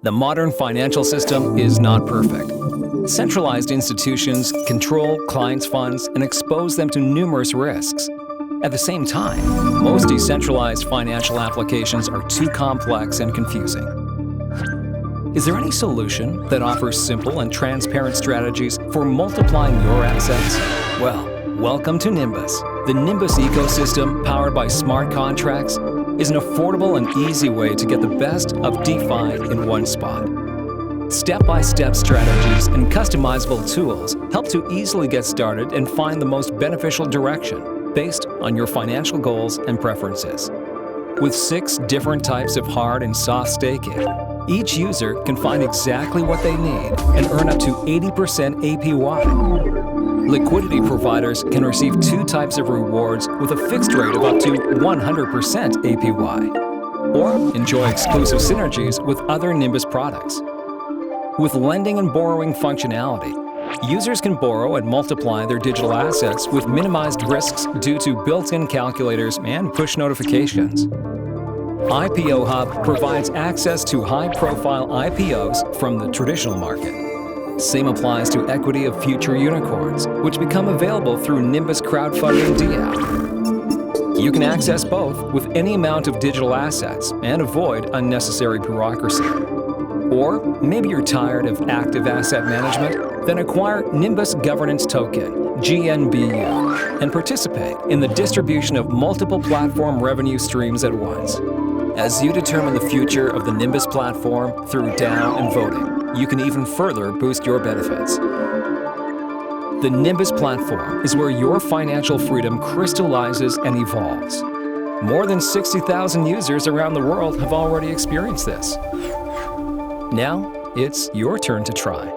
The modern financial system is not perfect. Centralized institutions control clients' funds and expose them to numerous risks. At the same time, most decentralized financial applications are too complex and confusing. Is there any solution that offers simple and transparent strategies for multiplying your assets? Well, welcome to Nimbus. The Nimbus ecosystem, powered by smart contracts, is an affordable and easy way to get the best of DeFi in one spot. Step-by-step strategies and customizable tools help to easily get started and find the most beneficial direction based on your financial goals and preferences. With 6 different types of hard and soft staking, each user can find exactly what they need and earn up to 80% APY. Liquidity providers can receive 2 types of rewards with a fixed rate of up to 100% APY, or enjoy exclusive synergies with other Nimbus products. With lending and borrowing functionality, users can borrow and multiply their digital assets with minimized risks due to built-in calculators and push notifications. IPO Hub provides access to high-profile IPOs from the traditional market. Same applies to equity of future unicorns, which become available through Nimbus Crowdfunding DApp. You can access both with any amount of digital assets and avoid unnecessary bureaucracy. Or maybe you're tired of active asset management? Then acquire Nimbus Governance Token, GNBU, and participate in the distribution of multiple platform revenue streams at once. As you determine the future of the Nimbus platform through DAO and voting, you can even further boost your benefits. The Nimbus platform is where your financial freedom crystallizes and evolves. More than 60,000 users around the world have already experienced this. Now, it's your turn to try.